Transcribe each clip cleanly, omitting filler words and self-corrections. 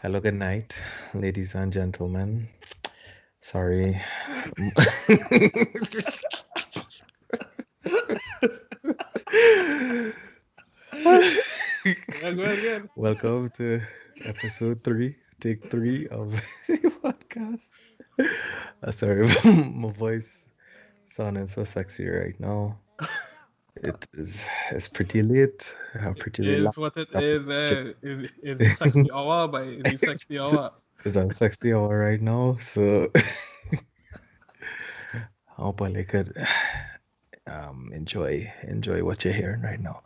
Hello, good night, ladies and gentlemen. Sorry. Yeah, go ahead, go ahead. Welcome to episode three, take three of the podcast. Sorry, my voice sounding so sexy right now. It's pretty late. I'm pretty Is what it relaxed. I'm is. chill. Is the sexy hour, but is the sexy hour. It's a sexy hour right now, so hope I could enjoy what you're hearing right now.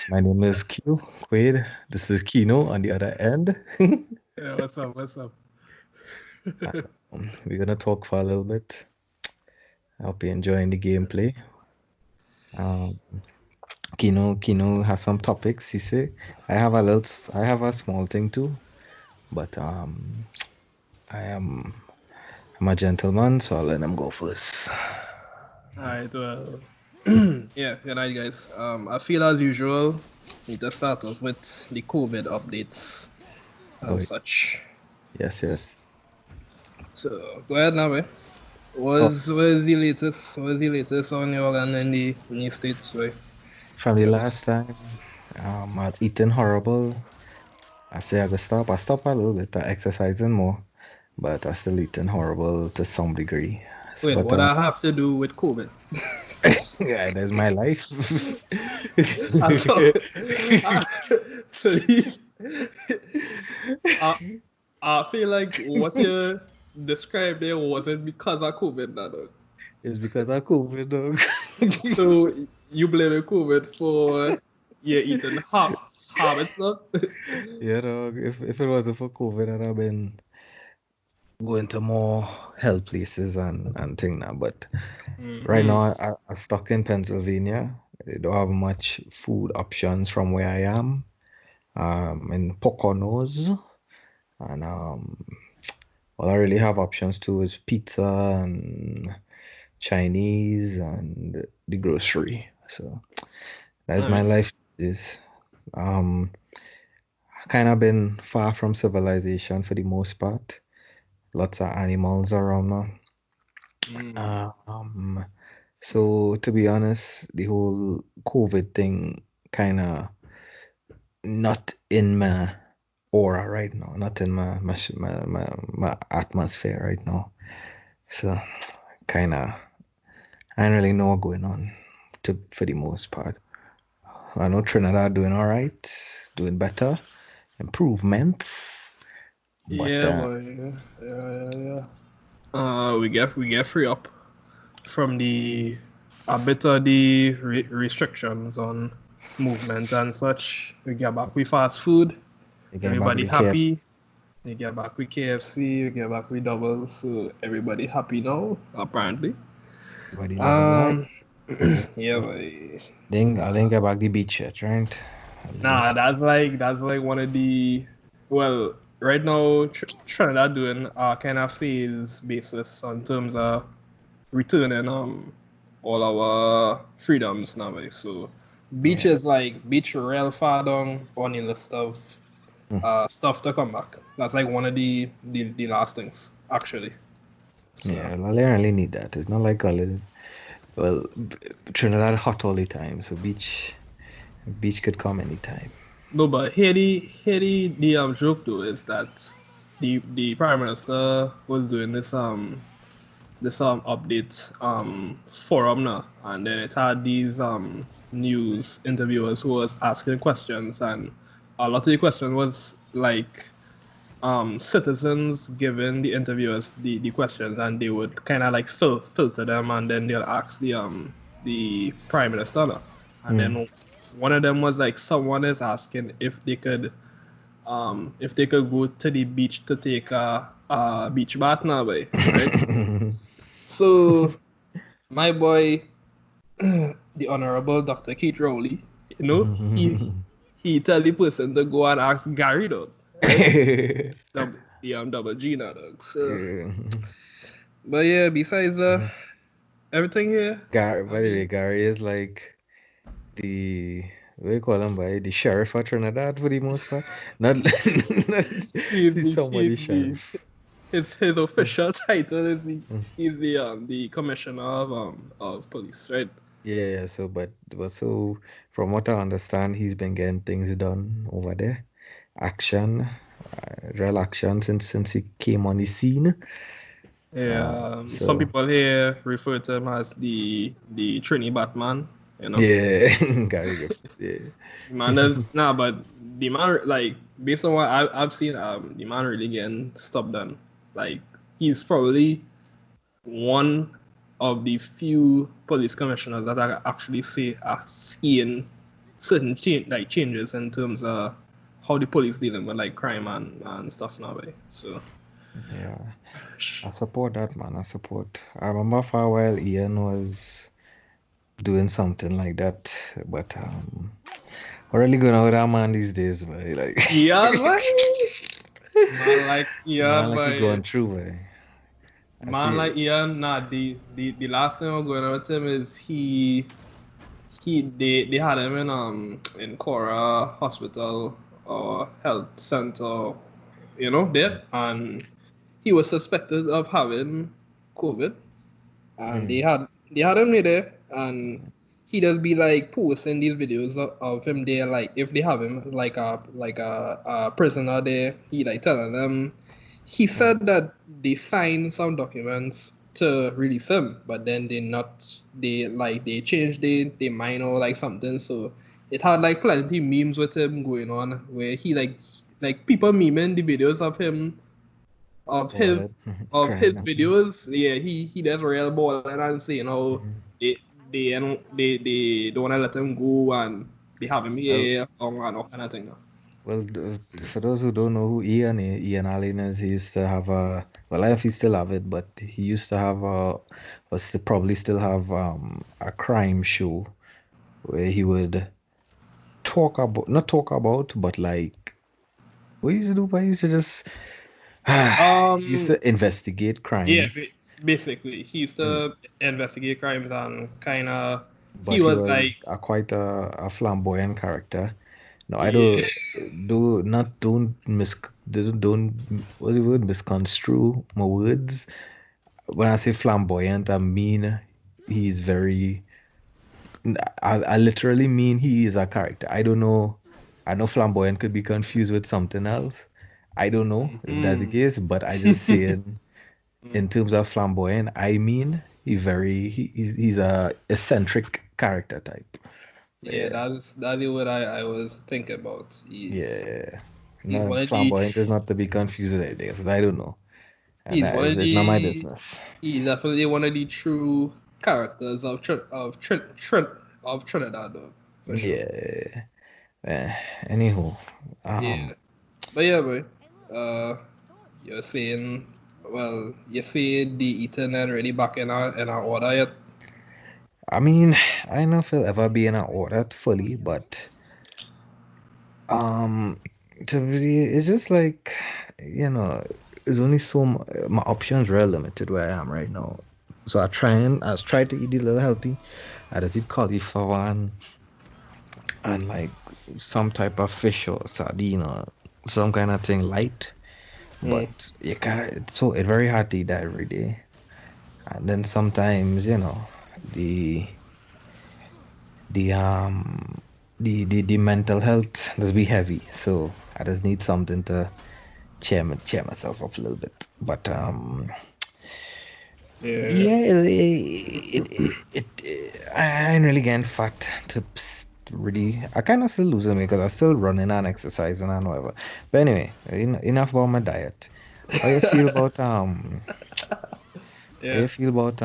My name is Quaid. This is Keeno on the other end. Yeah, what's up? What's up? We're gonna talk for a little bit. I hope you're enjoying the gameplay. Um, Kino has some topics. He say I have a small thing too, but I am I'm a gentleman, so I'll let him go first. All right. Well, yeah. Good night, guys. I feel as usual. Need to start off with the COVID updates Oh and such. yes. So go ahead now, eh? Oh, What's the latest? What's the latest on your end in the states, right? from the last time, I was eating horrible. I say I could stop. I stop a little bit, exercising more, but I still eating horrible to some degree. Wait, But what I have to do with COVID? yeah, that's my life. I thought, so I, I feel like what you described there wasn't because of COVID, nah, dog. It's because of COVID, dog. So you blame COVID for you eating habits, dog? Yeah, dog. If it wasn't for COVID, I'd have been going to more health places and thing now. But right Mm-hmm. now, I'm stuck in Pennsylvania. They don't have much food options from where I am. In Poconos, and all I really have options too is pizza and Chinese and the grocery. So that's All my right. life is um kind of been far from civilization for the most part. Lots of animals around now. Mm. Uh, um so to be honest, the whole COVID thing kind of not in my aura right now, not in my atmosphere right now. So kind of I don't really know what's going on to for the most part. I know Trinidad doing all right, doing better, improvements, but Yeah, boy. Yeah. We get free up from the a bit of the restrictions on movement and such. We get back with fast food. again back with Everybody the KFC. happy. We get back with KFC. We get back with doubles. So everybody happy now, apparently. Everybody living life. Um, yeah, but I didn't get back the beach yet, right? nah, that's like one of the well, right now Trinidad doing a kind of phase basis in terms of returning all our freedoms now. So beach Yeah. is like beach real far down on the list of Mm. stuff to come back. That's like one of the last things actually. So Yeah, well, I didn't really need that. It's not like well, Trinidad hot all the time, so beach could come anytime. no, but here the joke though is that the prime minister was doing this update forum now, and then it had these news interviewers who was asking questions, and a lot of the question was like citizens giving the interviewers the questions, and they would kind of like filter them, and then they'll ask the prime minister now. And Mm. then one of them was like someone is asking if they could go to the beach to take a beach bath now, boy, right? So my boy, the Honorable Dr. Keith Rowley, he tell the person to go and ask Gary dog, right? Double G now dog. So, but yeah, besides everything here, Gary, I by the way, mean, Gary is like the we call him by the sheriff of Trinidad for the most part. Not, not He's he's the somebody he's the sheriff. his Mm, official title is mm. the commissioner of police, right? Yeah, yeah. So, but so from what I understand, he's been getting things done over there. Action, real action since he came on the scene. Yeah, some So people here refer to him as the Trini Batman, you know. yeah, Gary Gift. Yeah. Man, there's nah, but the man like based on what I've seen, the man really getting stuff done. Like he's probably one of the few police commissioners that I actually say are seeing certain changes in terms of how the police dealing with like crime and stuff now. Way. So Yeah, I support that, man. I support. I remember for a while Ian was doing something like that, but we're really going out with that man these days, boy. Like, yeah, man. Yeah, man, like he but going through, boy. I man see. like Ian, nah, the last thing I'm going on with him is they had him in Cora Hospital or Health Center, you know, there, and he was suspected of having COVID, and Mm, they had him there, and he does be like posting these videos of him there, like if they have him like a prisoner there, he like telling them. He mm. said that they signed some documents to release him, but then they changed their mind or like something. So it had like plenty memes with him going on where he like people memeing the videos of him of his Ballhead, of crying his out. videos. Yeah, he does real ball and saying how Mhm. they they don't wanna let him go and they have him Well, here and all kind of thing. for those who don't know who Ian Allen is, he used to have a, well, I don't know if he still have it, but he used to have a, probably still have a crime show where he would talk about, not talk about, but like, what he used to do, but he used to just, he used Um, to investigate yeah, crimes, basically, he used and to investigate crimes and kind of he but he was like, was quite a flamboyant character. No, I yeah, don't what's the word, misconstrue my words. When I say flamboyant, I mean he's very. I literally mean he is a character. I don't know. I know flamboyant could be confused with something else. I don't know if that's the mm, case, but I just saying in terms of flamboyant, I mean he's a eccentric character type. yeah, Yeah, that's the word I was thinking about. yeah. He's No, one of the flamboyant is not to be confused with anything else. I don't know, and he's that one is of it's not my the business. he's definitely one of the true characters of Trinidad, though, for sure. Yeah. Eh, anywho, Yeah, but yeah, boy. Uh, you're saying, well, you see the Ethernet already back in our order yet? I mean, I don't know if it'll ever be in an order fully, but um, to be, it's just like, you know, there's only my options are limited where I am right now. So I was trying to eat a little healthy. I just eat cauliflower and like some type of fish or sardine or some kind of thing light. Mm. But you can't, it's very hard to eat that every day. And then sometimes, the the um the mental health does be heavy. So I just need something to cheer myself up a little bit. But Yeah. yeah, I ain't really getting fat really. I kind of still losing weight because I'm still running and exercising and whatever. But anyway, enough about my diet. How you feel about how Yeah. you feel about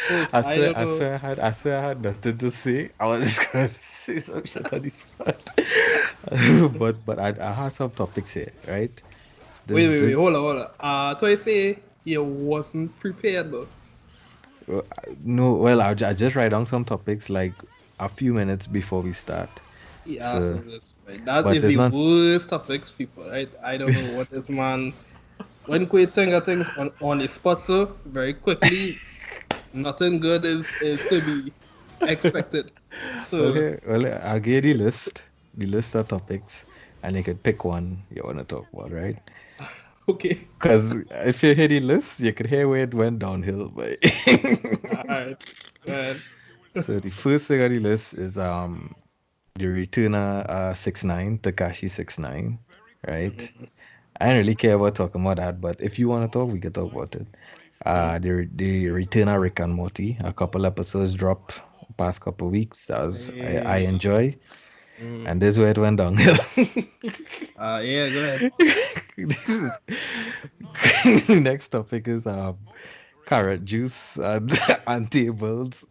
Folks, I don't know. I swear I had nothing to say. I was just gonna say some shit on the spot. But I had some topics here, right? Wait, This hold on. So I say you wasn't prepared though. uh, no, well, I just write down some topics like a few minutes before we start. Yeah, so So, this right. That but is there's the not. worst of fix people, right? I don't know what this man when Quaid think of things on the spot so very quickly, nothing good is to be. expected. So Okay, well, I'll give you the list of topics, and you could pick one you want to talk about, right? okay. Because if you hear the list, you could hear where it went downhill. But All right. Go ahead. so the first thing on the list is the returner 6ix9ine, Tekashi 6ix9ine, right? I don't really care about talking about that, but if you want to talk, we can talk about it. The returner Rick and Morty, a couple episodes dropped past couple weeks. That was I Hey. enjoy, Mm. and this is where it went downhill. Yeah. Go ahead. This is the next topic is carrot juice and, and tables.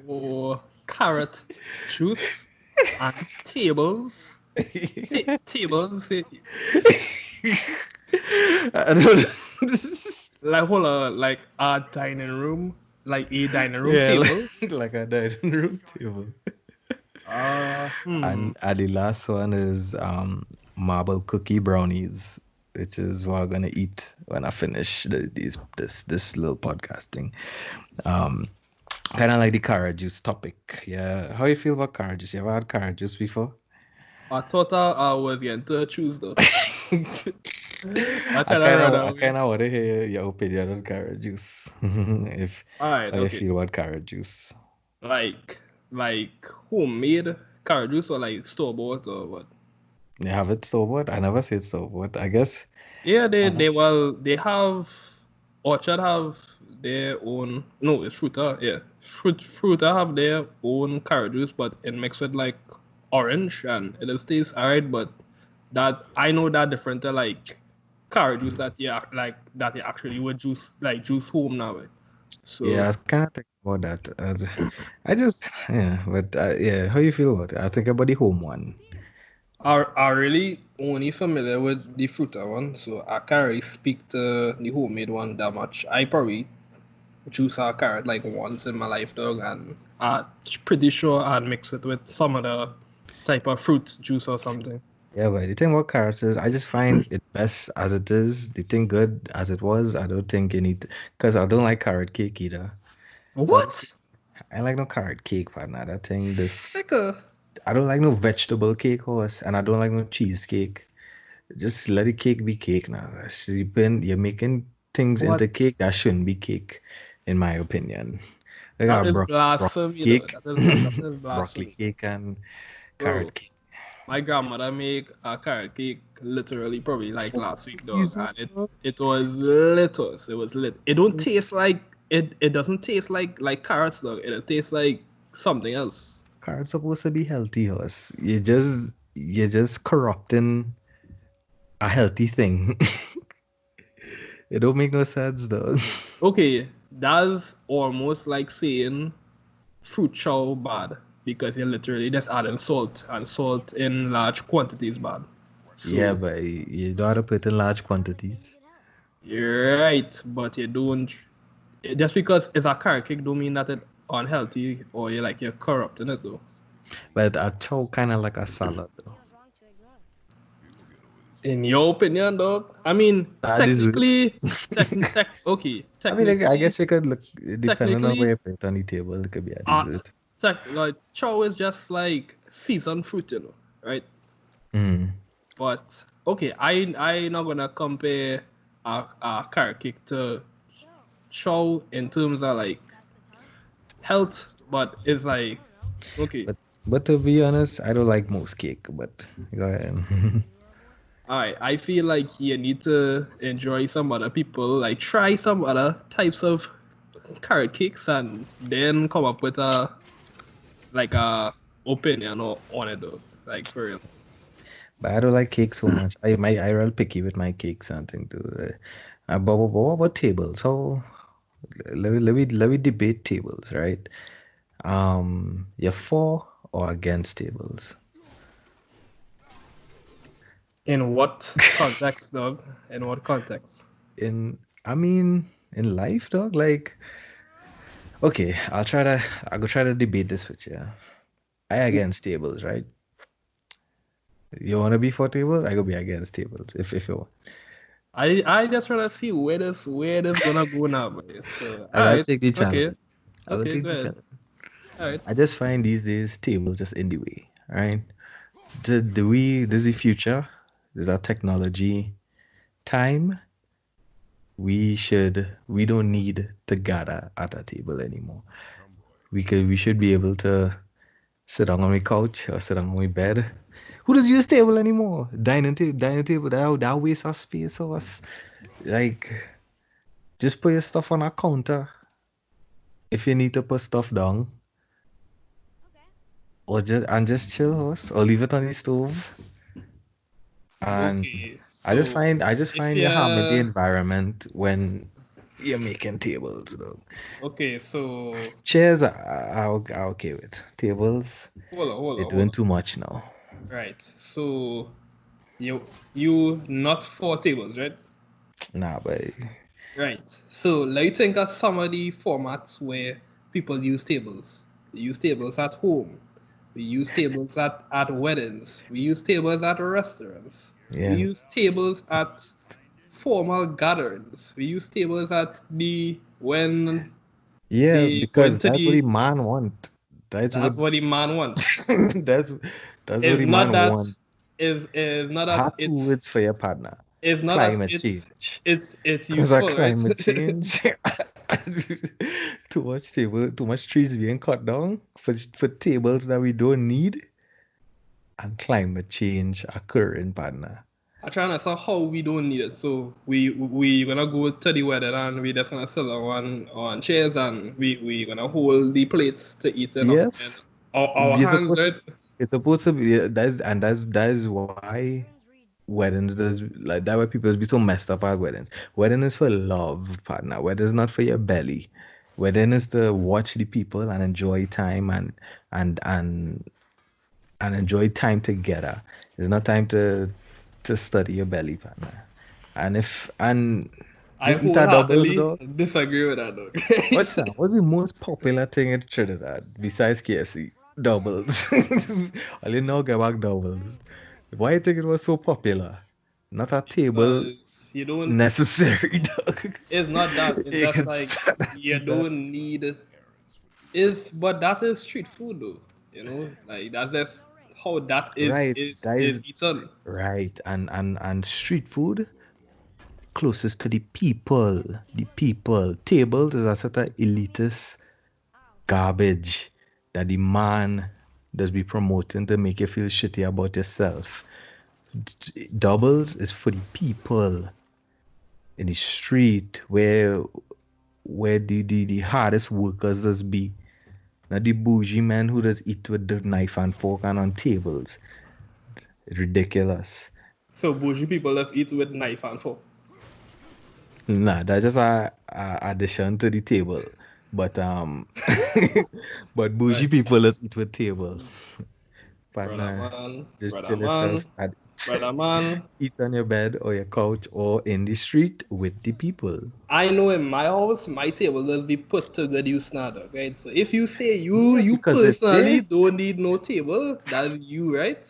Oh, carrot juice and tables. Tables. I don't Like hold on, like a dining room, like a dining room yeah, table. like a dining room table. Hmm. And the last one is marble cookie brownies, which is what I'm gonna eat when I finish this little podcasting. Um, kind of like the carrot juice topic. Yeah, how you feel about carrot juice? You ever had carrot juice before? I thought I was getting to choose though. I I kind of kind run of I away. kind of want to hear your opinion on carrot juice. If All right, how you okay. feel about carrot juice? Like, like homemade carrot juice or like store bought or what? You have it so what? I never said so what. I guess. Yeah, Uh, they have Orchard have their own. No, it's Fruta. Yeah, Fruta have their own carrot juice, but it mixed with like orange and it just tastes alright. But that I know that different to like carrot juice that you actually would juice home now. Right? Yeah, I So was kind of thinking about that. I just, yeah, but yeah, how you feel about it? I think about the home one. I really only familiar with the Fruta one, so I can't really speak to the homemade one that much. I probably juice a carrot like once in my life, dog, and I'm pretty sure I'd mix it with some other type of fruit juice or something. Yeah, but the thing about carrots is I just find it best as it is. The thing good as it was. I don't think you need, because I don't like carrot cake either. So What? I like no carrot cake, partner. That thing, this, Sicker. I don't like no vegetable cake horse, and I don't like no cheesecake. Just let the cake be cake now. You're making things into What? cake that shouldn't be cake, in my opinion. They That got is broccoli blasphemy, though. cake, That is broccoli blasphemy, cake, and carrot bro. cake. My grandmother make a carrot cake literally probably like For last week, dog, reason, and bro. it was lit us. It was lit. It don't taste like it doesn't taste like carrots, dog. It tastes like something else. Carrot's supposed to be healthy, horse. You're just corrupting a healthy thing. It don't make no sense, though. Okay, that's almost like saying fruit chow bad because you're literally just adding salt and salt in large quantities bad. Yeah, So but you don't have to put in large quantities. you're right, but you don't just because it's a carrot cake don't mean that it's unhealthy or you're corrupting it though. But a chow kind of like a salad, though. In your opinion, dog? I mean, That is it. technically, okay, I mean, I technically, guess you could look, depending on where technically, you put it on the table, it could be a uh, dessert. like chow is just like seasoned fruit, right? Mm. But okay, I not gonna compare a carrot cake to chow in terms of like health, but it's like okay, But to be honest, I don't like most cake, but go ahead. alright. I feel like you need to enjoy some other people, like try some other types of carrot cakes, and then come up with a opinion on it though, like for real. But I don't like cake so much. I real picky with my cakes and thing too. But what about tables? So let me debate tables, right? You're for or against tables? In what context, dog? In what context? I mean, in life, dog. Like, okay, I'll go try to debate this with you. I against tables, right? You wanna be for tables? I go be against tables if you want. I just wanna see where this gonna go now, boy. So I'll alright, take the challenge. okay, I'll okay, take go the ahead. challenge. All right. I just find these days tables just in the way, right? This is the future. This is our technology. Time, we don't need to gather at a table anymore. We should be able to sit down on my couch or sit down on my bed. Who does use table anymore? Dining table, that waste of space of us. Like, just put your stuff on a counter if you need to put stuff down, or just chill us, or leave it on the stove. And Okay. I just So find I just if find you harming the you environment when you're making tables though. okay, so Chairs are okay with. Tables, they're hold doing on. too much now. Right. So you not four tables, right? Nah, but Right. So let's think of some of the formats where people use tables. We use tables at home. We use tables at weddings. We use tables at restaurants. We yeah. use tables at formal gatherings. We use tables at the when Yeah, they go because into that's what the the man want. That's what that's what the man want. that's that's what It's the not man that want. is not that Have two words for your partner. it's not that Climate change. it's Because of useful, right? climate change, too much trees being cut down for tables that we don't need, and climate change occurring, partner. I try to understand how we don't need it. So we gonna go to the wedding and we just gonna sit on chairs and we gonna hold the plates to eat in Yes, our you're hands, supposed to. right? It's supposed to be that's why weddings does like that. Why people be so messed up at weddings. Wedding is for love, partner. Wedding is not for your belly. Wedding is to watch the people and enjoy time and and and enjoy time together. It's not time to study your belly, partner. And I just eat our doubles, wholeheartedly dog. disagree with that, dog. What's that? What's the most popular thing in Trinidad besides KFC? Doubles. I didn't know about doubles. Why you think it was so popular? Not a table Because you don't. necessary, dog. It's not that. It's You just can like start you after that. don't need. Is but that is street food though. You know, like that's just how that Right, that is is eaten. right. And street food closest to the people. The people. Tables is a sort of elitist garbage that the man does be promoting to make you feel shitty about yourself. Doubles is for the people in the street where the hardest workers does be. Not the bougie man who does eat with the knife and fork and on tables. Ridiculous. So bougie people just eat with knife and fork. Nah, that's just a addition to the table. But but bougie Right. people just eat with table. Brother Partner, man, just brother chill man, yourself and brother man. eat on your bed or your couch or in the street with the people. I know in my house, my table will be put to good use now, dog, right? So if you say Yeah, you because it's personally there. don't need no table, that's you, right?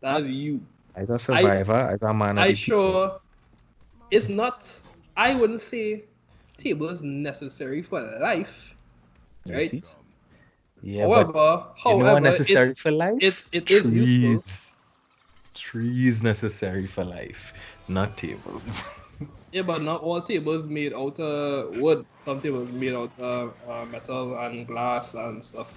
That's you. As a I survivor, as a man of I the people. sure it's not. I wouldn't say table is necessary for life, You right? see? Yeah, but you know what However, necessary for life? it is useful. Trees. Trees necessary for life, not tables. Yeah, but not all tables made out of wood. Some tables made out of metal and glass and stuff.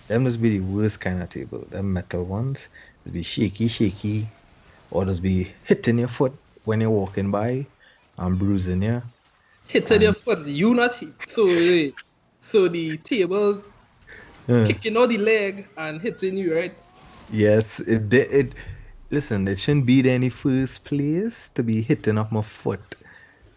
Them must be the worst kind of table. Them metal ones. Just be shaky, shaky, or just be hitting your foot when you're walking by and bruising you. Hitting your And foot. You not hit. So wait. So the table uh, kicking out the leg and hitting you, right? yes, it listen, it shouldn't be there in the first place to be hitting up my foot.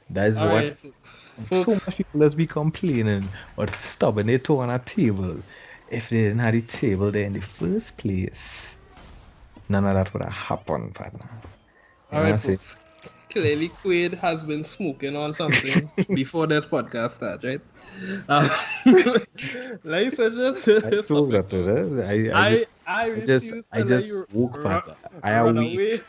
That is All what right, folks. so Folks, much people just be complaining or stubbing their toe on a table. If they didn't have the table there in the first place, none of that would have happened, partner. You all know what right, I'm saying? folks. Clearly, Quaid has been smoking on something before this podcast starts, right? Um, let's just I this told topic that to though. them. I I just, refuse I to let just you woke, partner. I run awake. away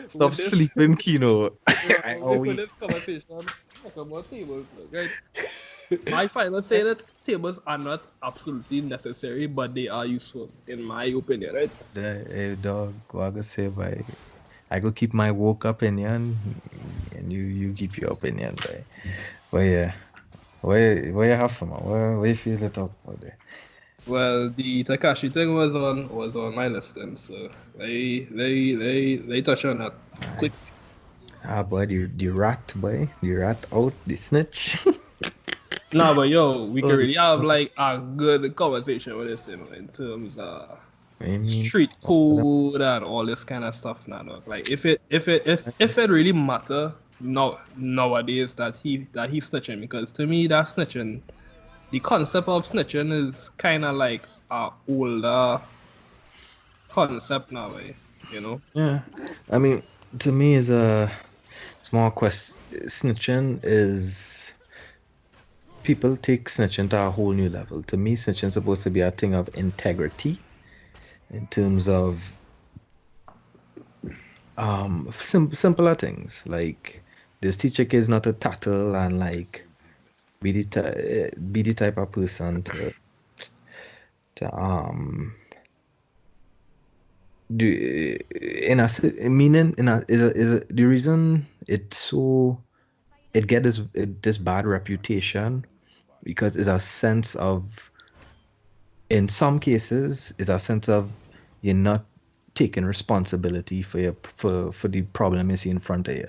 Stop with this sleeping, Kino. run I away with awake. this conversation. Talk about tables, look, right? My final say that tables are not absolutely necessary, but they are useful, in my opinion, right? Dog, what I go say, boy. I go keep my woke opinion, and you keep your opinion, boy. But yeah, where you have from? Where you feel to talk about there? Well, the Tekashi thing was on my list then, so they touch on that Aye. quick. Ah, boy, the rat out, the snitch. Nah, but yo, we can Oh, really have like a good conversation with this, in terms of I mean, street all of them. code and all this kind of stuff now, dog. Like if it really matter nowadays that he's snitching, because to me that snitching, the concept of snitching is kind of like a older concept now, you know. Yeah, I mean, to me, is a small quest. Snitching is people take snitching to a whole new level. To me, snitching is supposed to be a thing of integrity in terms of simpler things like this teacher kid is not a tattle and like be the type of person to do in meaning in a is a the reason it's so it get this bad reputation because it's a sense of in some cases it's a sense of you're not taking responsibility for for the problem you see in front of you.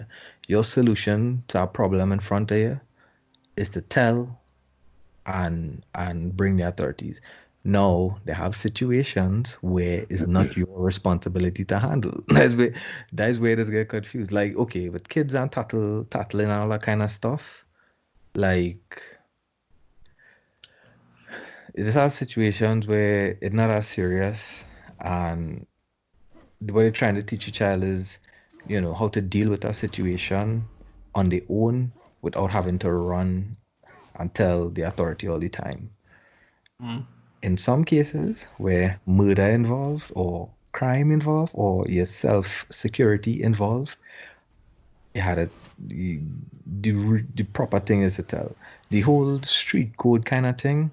Your solution to a problem in front of you is to tell and bring the authorities. No, they have situations where it's not your responsibility to handle. That's where this get confused. Like, okay, with kids and tattling and all that kind of stuff, like it has situations where it's not as serious and what they're trying to teach your child is, how to deal with a situation on their own without having to run and tell the authority all the time. Mm. In some cases where murder involved or crime involved or your self security involved, you had a the proper thing is to tell. The whole street code kind of thing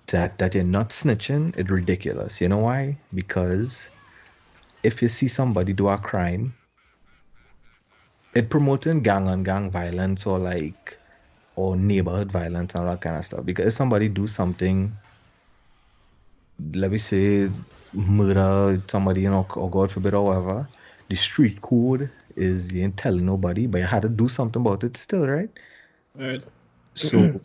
that you're not snitching, it's ridiculous. You know why? Because if you see somebody do a crime, it promoting gang on gang violence or neighborhood violence and all that kind of stuff. Because if somebody do something, let me say murder somebody, or God forbid or whatever, the street code is you ain't telling nobody, but you had to do something about it still, right? Right. So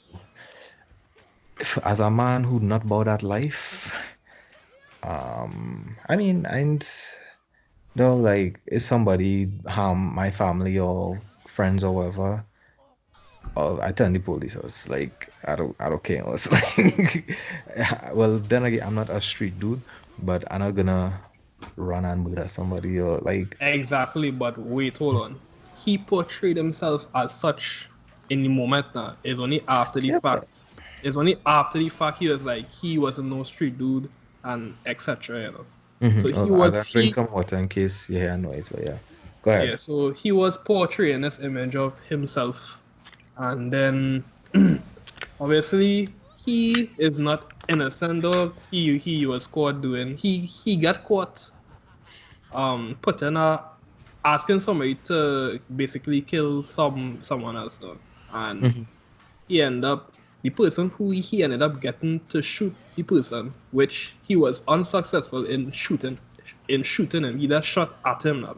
as a man who not about that life, I mean, and no, like if somebody harm my family or friends or whatever, I tell the police. I was like, I don't care. I was like, well, then again, I'm not a street dude, but I'm not gonna run and murder somebody or like, Exactly, but wait, hold on. He portrayed himself as such in the moment now. It's only after the yeah, fact. but It's only after the fact he was like he wasn't no street dude and etc. So he I gotta was drink he some water in case you hear noise. But yeah, go ahead. yeah. So he was portraying this image of himself, and then obviously he is not innocent. Dog. He was caught doing. He got caught putting a asking somebody to basically kill someone else, though. And hmm he ended up the person who he ended up getting to shoot the person, which he was unsuccessful in shooting him. He just shot at him now,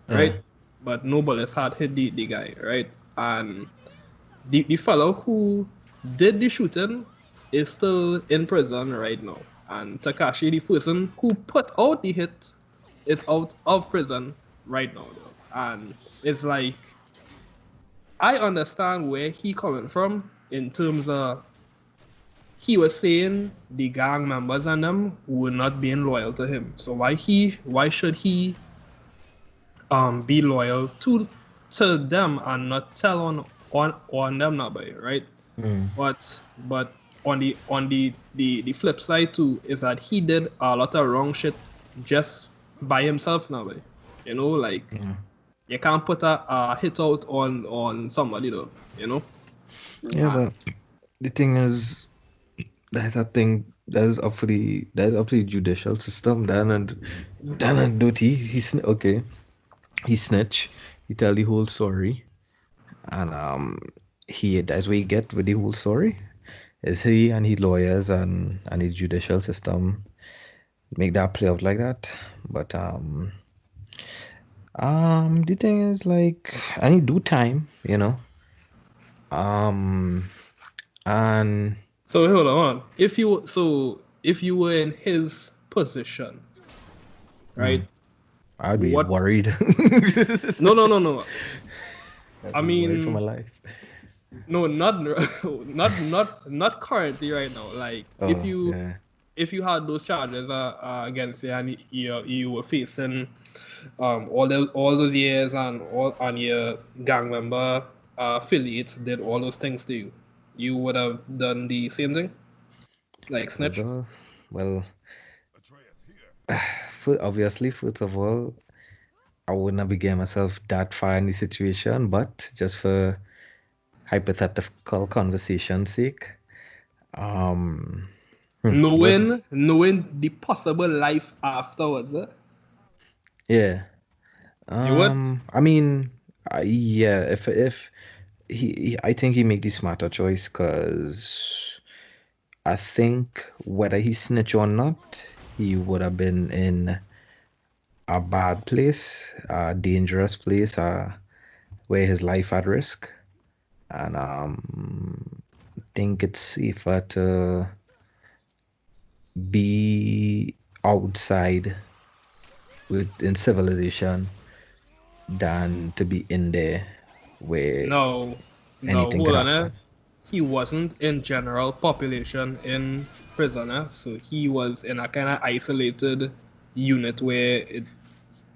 right? Yeah. But no bullets had hit the guy, right? And the fellow who did the shooting is still in prison right now. And Tekashi, the person who put out the hit, is out of prison right now, though. And it's like I understand where he coming from in terms of he was saying the gang members and them were not being loyal to him. So why should he be loyal to them and not tell on them now, right? Mm. But on the flip side too is that he did a lot of wrong shit just by himself now, like Yeah. you can't put a hit out on somebody though. Yeah, but the thing is, that's a thing that's up for the judicial system. Then and do okay. He snitch. He tell the whole story, and that's what he get with the whole story. Is he and his lawyers and the judicial system make that play out like that? But the thing is like, I need do time, Um, and So hold on. If you were in his position, right? I'd be What? worried. No, no, no, no. I'd I be worried for my mean, life. no, not not currently right now. Like Oh, yeah. if you had those charges against you and you were facing all those years and your gang member affiliates did all those things to you, you would have done the same thing, like snitch. Well, obviously, first of all, I wouldn't have began myself that far in the situation, but just for hypothetical conversation's sake, um, what? Knowing the possible life afterwards, Yeah. you would. I mean, yeah. If I think he made the smarter choice because I think whether he snitch or not, he would have been in a bad place, a dangerous place, where his life at risk, and think it's safer to be outside in civilization than to be in there where No, no, anything could hold on. happen. He wasn't in general population in prison, so he was in a kind of isolated unit where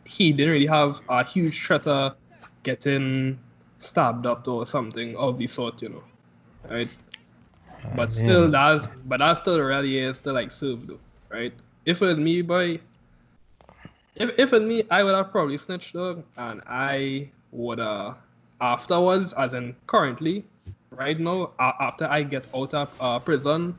he didn't really have a huge threat of getting stabbed up or something of the sort, right? But Yeah, still, that still really is still like served, though, right? If it was me, boy, if it me, I would have probably snitched dog, and I would afterwards, as in currently, right now, after I get out of prison,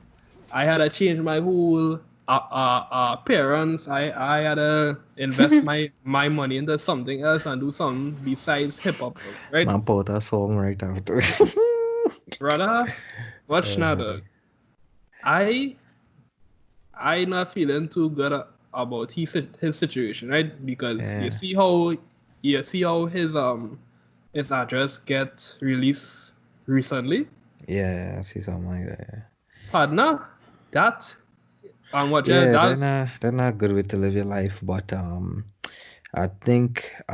I had to change my whole appearance. I had to invest my money into something else and do something besides hip hop, dog, right? man, put a song right after. Brother, watch now, Uh, dog. I I not feeling too good about his situation, right? Because yeah, you see how his address get released recently. yeah, I see something like that. Partner, that and what you Yeah, that's they're not good way to live your life, but I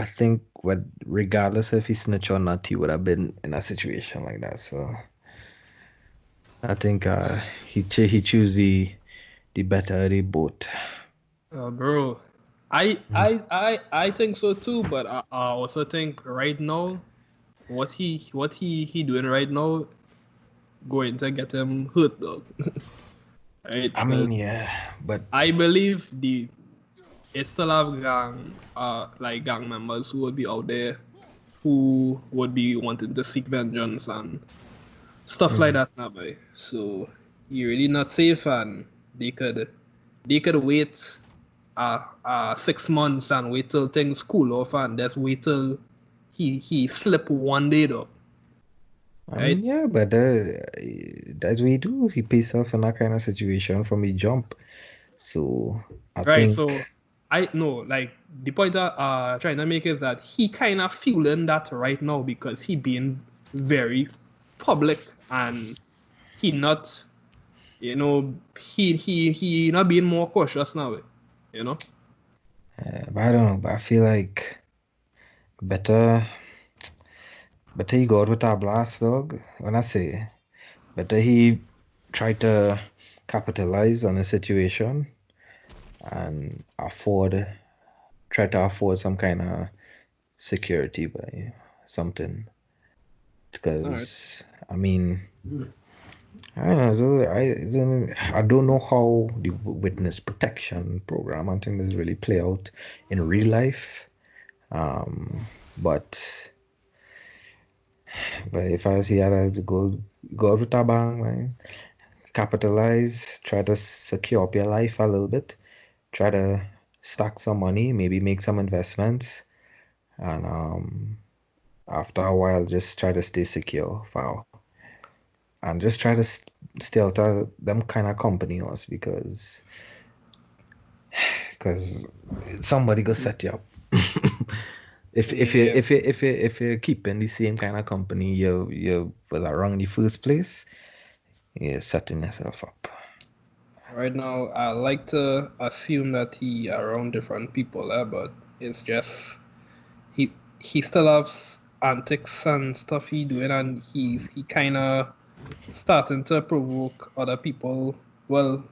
think what regardless if he snitch or not, he would have been in a situation like that. So I think he choose the better of the both. bro. I think so too, but I also think right now what he doing right now going to get him hurt, dog. Right? I mean, Because yeah, but I believe the it still have gang members who would be out there who would be wanting to seek vengeance and stuff like mm, that now, boy. So you're really not safe, and they could wait 6 months and wait till things cool off and just wait till he slip one day though. I Right? mean, yeah, but that's what he do. He pays off in that kind of situation from a jump. So I Right. think, So I know, like, the point I trying to make is that he kind of feeling that right now because he being very public and he not, he not being more cautious now, you know. but I don't know. But I feel like better, better he go out with a blast, dog. When I say better he try to capitalize on the situation and try to afford some kind of security by something. All right. Because I mean, I don't know. I don't know how the witness protection program and things really play out in real life. But But if I was here, I'd go out with a bang, man. Capitalize, try to secure up your life a little bit, try to stack some money, maybe make some investments, and after a while, just try to stay secure and just try to stay out of them kind of company us because somebody go set you up. Yeah. If you're keeping the same kind of company you was around in the first place, you're setting yourself up. Right now, I like to assume that he around different people, but it's just he he still has antics and stuff he doing, and he kind of starting to provoke other people. Well,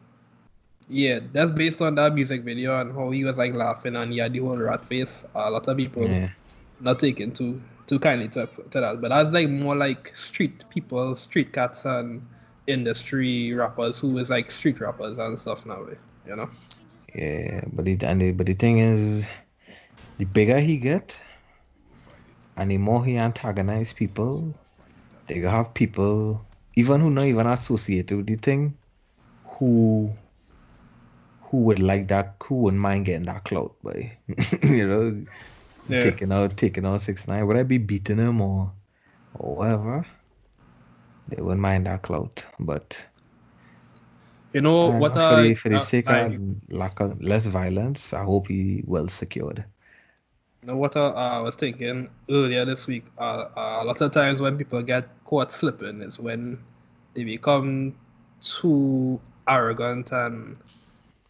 yeah, that's based on that music video and how he was like laughing and he had the whole rat face. A lot of people Yeah, not taking too kindly to that, but that's like more like street people, street cats, and industry rappers who is like street rappers and stuff now, you know. yeah. But the thing is, the bigger he get, and the more he antagonize people, they gonna have people even who not even associated with the thing who who wouldn't mind getting that clout, by you know, Yeah. taking out 6ix9ine. Would I be beating him or whatever? They wouldn't mind that clout. But You know I don't what? know, for the sake of Like lack of less violence, I hope he well secured. you know what? I was thinking earlier this week. A lot of times when people get caught slipping is when they become too arrogant and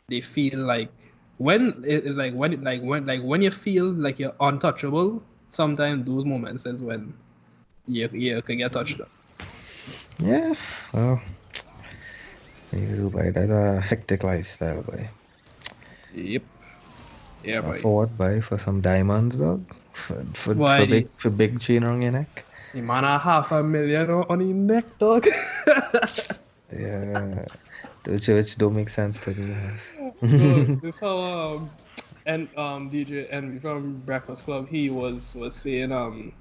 they feel like when it's like when you feel like you're untouchable. Sometimes those moments is when you can get touched up. Yeah, well, you boy, that's a hectic lifestyle, boy. Yep. Yeah, boy. For what, boy? For some diamonds, dog? Why For big chain around your neck? the man a 500,000 on his neck, dog. Yeah, which don't make sense to me. Bro, Yes. this how and DJ and from Breakfast Club he was saying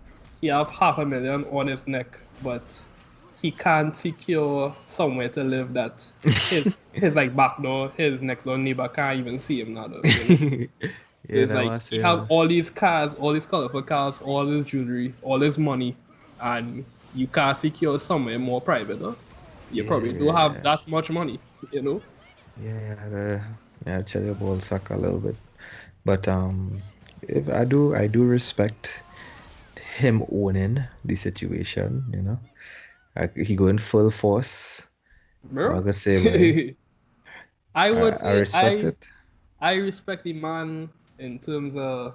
he have 500,000 on his neck, but he can't secure somewhere to live that his like back door, his next door neighbor can't even see him now though, you know? Yeah, It's that like was he have saying. all these cars, all these colorful cars, all this jewelry, all this money, and you can't secure somewhere more private, though. You probably don't have Yeah, that much money, you know? yeah, yeah, chill your ball sack a little bit. But if I do respect him owning the situation, you know. Like, he going full force. I'm Bro. gonna say, boy, I would I say respect it. I respect the man in terms of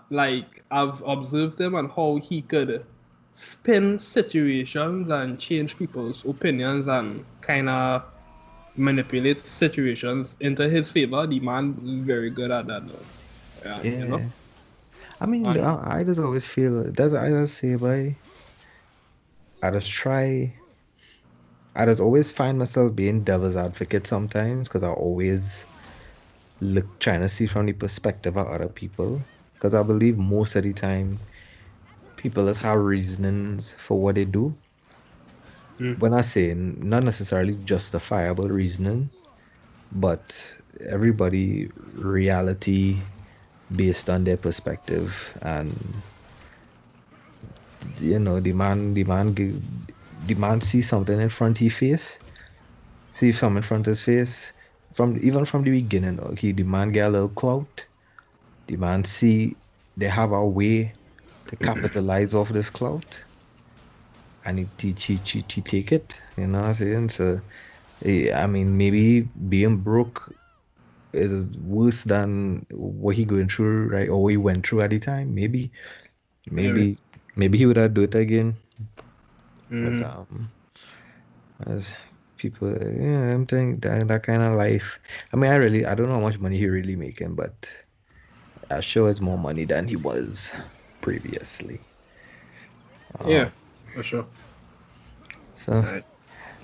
like I've observed him and how he could spin situations and change people's opinions and kind of manipulate situations into his favor. The man is very good at that, though. And you know, Yeah. I mean, and I just always feel that's I just say, boy, I just try. I just always find myself being devil's advocate sometimes because I always look trying to see from the perspective of other people. Because I believe most of the time people just have reasonings for what they do. mm, When I say not necessarily justifiable reasoning, but everybody reality based on their perspective. And you know, the man see something in front of his face, see something in front of his face from even from the beginning. The man get a little clout. The man see they have a way to capitalize off this clout, and he take it. You know what I'm saying? So I mean, maybe being broke is worse than what he going through, right? Or what he went through at the time. maybe. Maybe, maybe he would have do it again. But Mm, as people, yeah, I'm saying that kind of life. I mean, I don't know how much money he really making, but I'm sure it's more money than he was previously. yeah, Um, for sure. so, All right,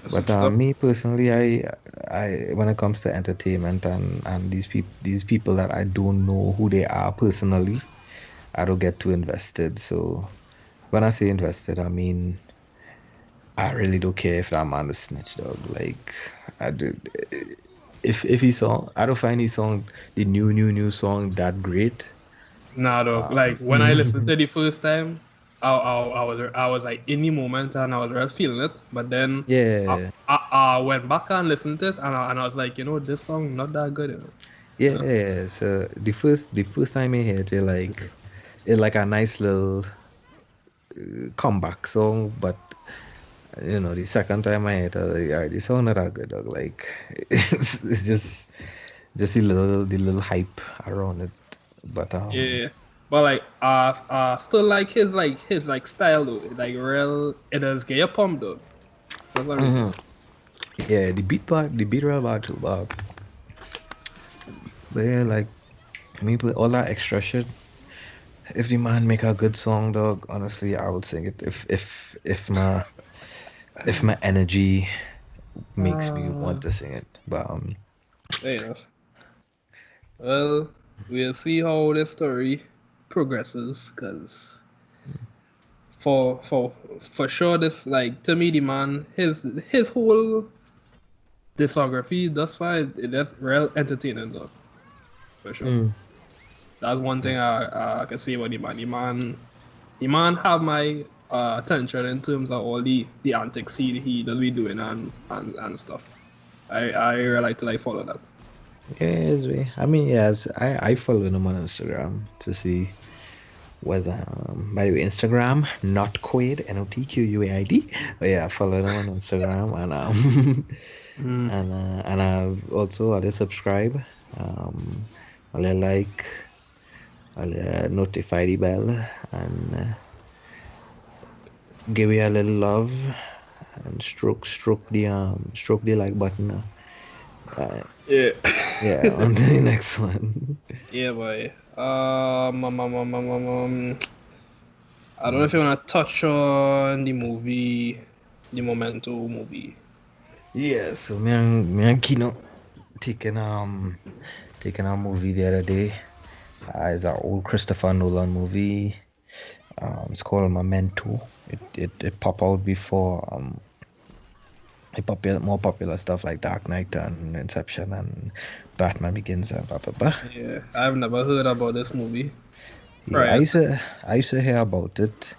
that's but what's up. me personally, when it comes to entertainment and these people that I don't know who they are personally, I don't get too invested. So when I say invested, I mean I really don't care if that man is snitch, dog. Like I do, if he song, I don't find his song, the new song that great. Nah, dog. Like when I listened to the first time, I was like in the moment and I was really feeling it. But then Yeah, I went back and listened to it and I was like, this song not that good, you know. yeah. So the first time I heard it, it like a nice little comeback song, but the second time I heard it, I was like, all right, this song not that good, dog. Like it's just the little hype around it. But Yeah. But like I still like his style though. Like real it does get you pumped though. That's what I mean. mhm. Yeah, the beat real bad too, but yeah, like me put all that extra shit. If the man make a good song, dog, honestly, I would sing it. If my energy makes me Uh, want to sing it. But fair enough. Well, we'll see how the story progresses, cause for for sure this like to me the man his whole discography thus far that's real entertaining though for sure. mm, That's one thing I can say about the man. The man have my attention in terms of all the antics he does be doing and stuff. I really like to like follow that. yes, I mean, yes, I follow him on Instagram to see whether by the way, Instagram, not Quaid, NOTQUAID. But yeah, I follow him on Instagram Mm. and I've also I subscribe. I like I notify the bell and give you a little love and stroke the like button. Uh, Yeah. yeah, on to the next one. Yeah, boy. I don't know if you wanna touch on the movie, the Memento movie. Yeah, so me and Keeno taking taking a movie the other day. It's an old Christopher Nolan movie. It's called Memento. It pop out before more popular stuff like Dark Knight and Inception and Batman Begins and blah blah blah. Yeah, I've never heard about this movie Yeah, I prior. used to I used to hear about it,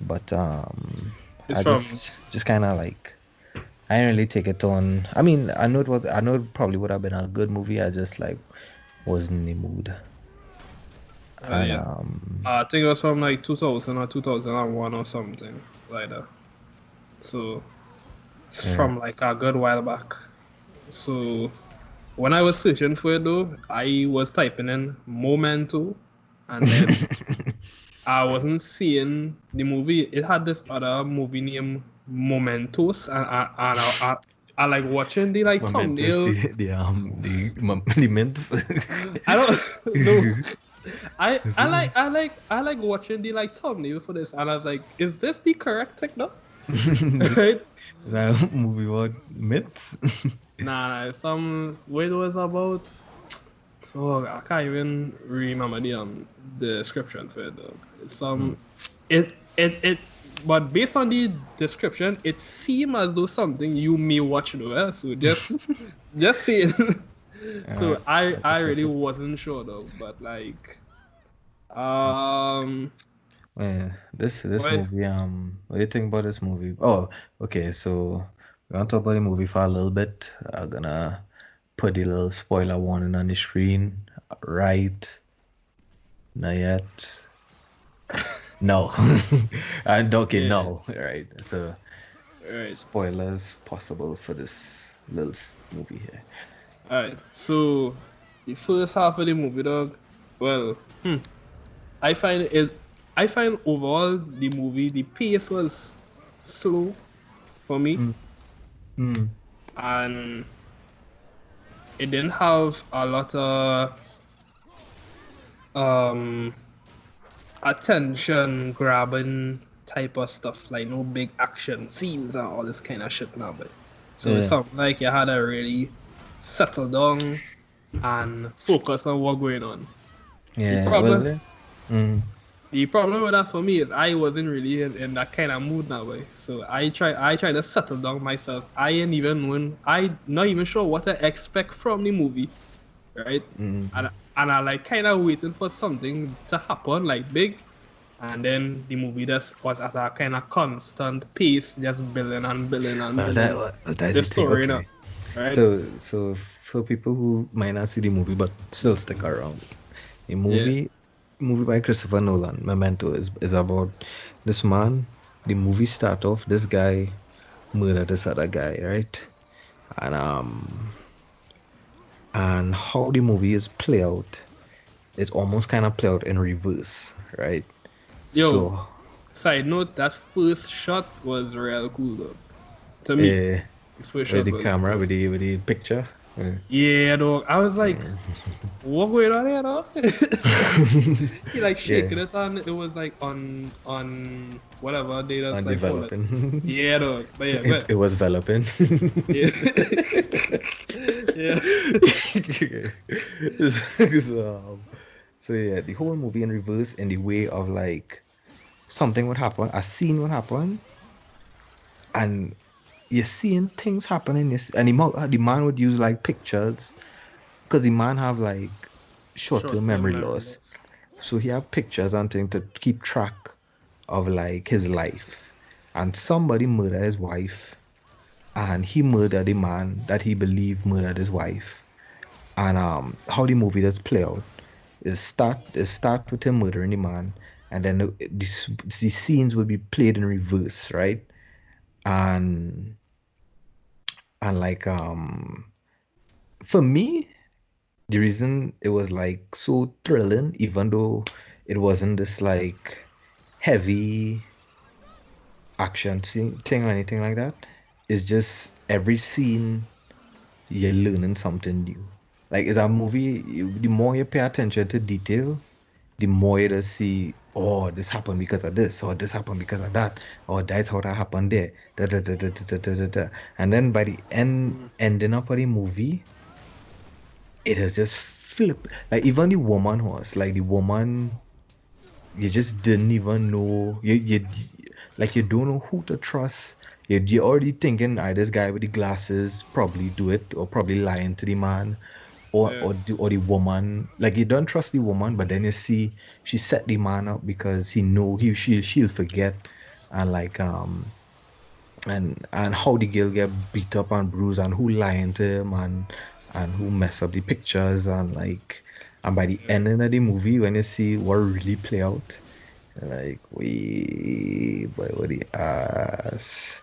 but It's I from just kind of like I didn't really take it on. I mean, I know it probably would have been a good movie. I just like wasn't in the mood. And yeah. I think it was from like 2000 or 2001 or something like that. So it's yeah. from like a good while back. So when I was searching for it though, I was typing in Momento, and then I wasn't seeing the movie. It had this other movie named Momentos, and I like watching the like Momentous thumbnail. the mints. I don't know. Is it? I like watching the like thumbnail for this, and I was like, is this the correct techno? This Right? that movie what mints? Nah, some what it was about. So I can't even remember the description for it though. It's Hmm. it but based on the description, it seemed as though something you may watch though. So just saying. Alright, So I have to I check really it. wasn't sure though, but like um Man, this what movie, what do you think about this movie? Oh, okay, so we're gonna talk about the movie for a little bit. I'm gonna put the little spoiler warning on the screen. Right, not yet. No. And okay, yeah, no. Right. So right. spoilers possible for this little movie here. Alright. So the first half of the movie dog, well, I find it I find overall the movie the pace was slow for me Mm, mm, and it didn't have a lot of um attention grabbing type of stuff like no big action scenes and all this kind of shit now but so it's yeah. something like you had to really settle down and focus on what's going on. The Yeah. problem Well, mm. The problem with that for me is I wasn't really in that kind of mood now, way. So I try to settle down myself. I ain't even when I not even sure what I expect from the movie, right? Mm. And I like kind of waiting for something to happen like big, and then the movie just was at a kind of constant pace, just building and building and building That's the the thing. story, you know, Okay. right? So for people who might not see the movie but still stick around, the Yeah. movie by Christopher Nolan, Memento, is about this man. The movie start off, this guy murdered this other guy, right? And and how the movie is play out, it's almost kind of play out in reverse, right? Yo, So side note, that first shot was real cool though. To me, uh, the first with shot the was camera, real. with the picture. Yeah, dog. I was like, Mm. what going on here, dog? He like Yeah, shaking it on. It was like on whatever they just and like call it. developing. Yeah, dog. But yeah, good. It was developing. Yeah. Yeah. so, so yeah, the whole movie in reverse in the way of like something would happen, a scene would happen, and you're seeing things happening. And the man would use like pictures because the man have like short-term Short-term memory memory loss. loss. So he have pictures and things to keep track of like his life. And somebody murdered his wife, and he murdered the man that he believed murdered his wife. And how the movie does play out is start with him murdering the man, and then the scenes will be played in reverse, right? And like for me, the reason it was like so thrilling, even though it wasn't this like heavy action thing or anything like that, is just every scene you're learning something new. Like it's a movie, the more you pay attention to detail, the more you just see, oh, this happened because of this, or this happened because of that, or that's how that happened there. Da, da, da, da, da, da, da, da, da. And then by the ending up of the movie, it has just flipped. Like even the woman was like the woman you just didn't even know like you don't know who to trust. You're already thinking, this guy with the glasses probably do it or probably lying to the man Yeah. or the woman. Like you don't trust the woman, but then you see she set the man up because he know she'll forget and like and how the girl get beat up and bruised and who lying to him and who mess up the pictures and like and by the Yeah. ending of the movie when you see what really play out like we boy what the ass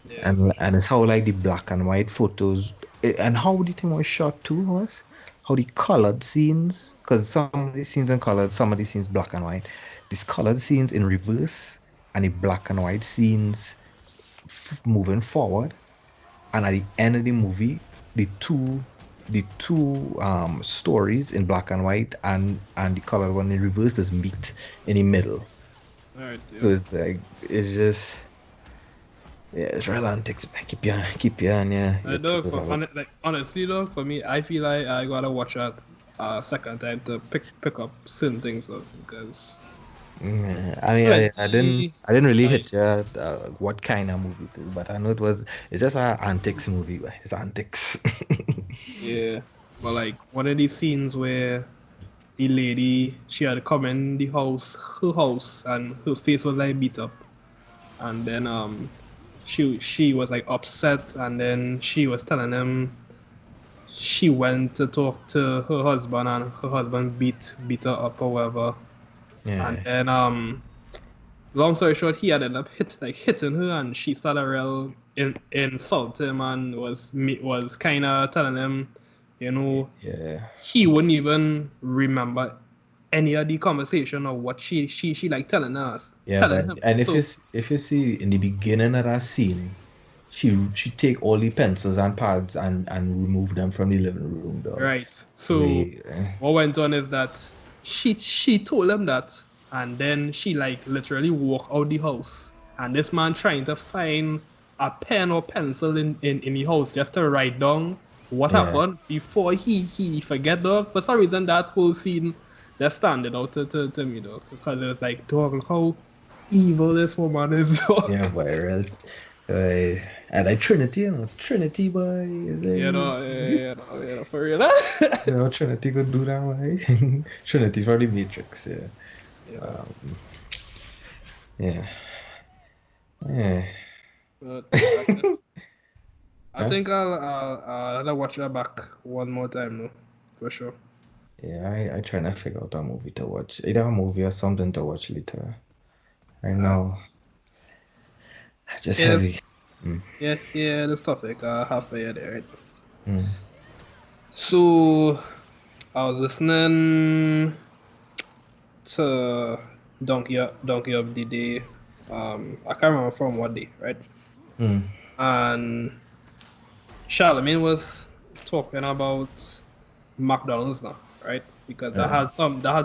Yeah. For and sure. it's how like the black and white photos and how the thing was shot too was how the colored scenes because some of the scenes in colored some of the scenes black and white these colored scenes in reverse and the black and white scenes moving forward and at the end of the movie the two stories in black and white and the colored one in reverse just meet in the middle All right. so Yeah. it's like it's just yeah it's real antics man. Keep you on your Dog, toes a lot. like honestly, dog, for me, I feel like I gotta watch that a second time to pick up certain things, though, because Yeah, I mean plenty I didn't really like hit you what kind of movie it is but I know it's just an antics movie but it's antics. yeah, but like one of these scenes where the lady she had come in her house, and her face was like beat up, and then she was like upset, and then she was telling him she went to talk to her husband, and her husband beat her up or whatever. And Yeah, then long story short, he had ended up hitting her, and she started real insult him and was kind of telling him, you know, yeah. he wouldn't even remember any of the conversation or what she like Yeah, telling but him. and So if you see in the beginning of that scene, she take all the pencils and pads and remove them from the living room, dog. right, so We what went on is that she told him that, and then she like literally walked out the house, and this man trying to find a pen or pencil in the house just to write down what yeah happened before he forget, dog. For some reason that whole scene that standing out to me though, because it was like, dog, look how evil this woman is, dog. Yeah, viral. I like Trinity, Trinity boy. For real. Trinity could do that, way. Trinity for the Matrix, yeah. You know, Um, yeah. Yeah. but I Huh? think I'll watch that back one more time, though, for sure. Yeah, I trying to figure out a movie to watch. Either a movie or something to watch later. Right Uh, now, just heavy. yes, Mm, yeah, this topic, halfway there, right? mm, So, I was listening to Donkey of the Day. I can't remember from what day, right? mm. And Charlemagne was talking about McDonald's now, right? Because Yeah. that had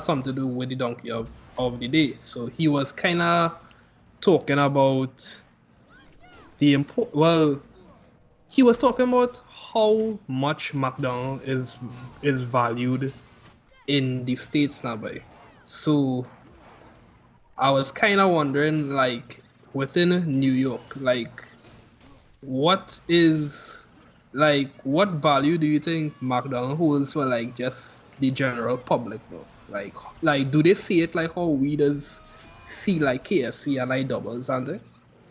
something to do with the of the day. So he was kind of talking about well, he was talking about how much McDonald's is valued in the states now, by. So I was kind of wondering, like, within New York, like, what is, like, what value do you think McDonald's holds for, like, just the general public, though? Like, do they see it like how we does see, like, KFC and, like, doubles, aren't they?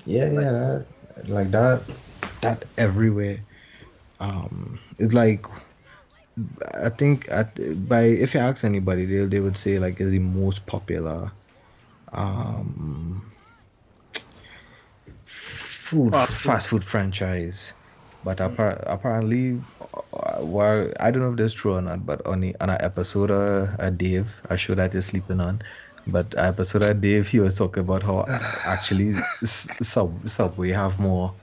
Yeah, Like, yeah, like that everywhere. It's like I think by if you ask anybody, they would say like is the most popular um fast food. fast food franchise. But apparently, well, I don't know if that's true or not. But on an episode of Dave, a show that you're sleeping on, but an episode of Dave, he was talking about how actually Subway have more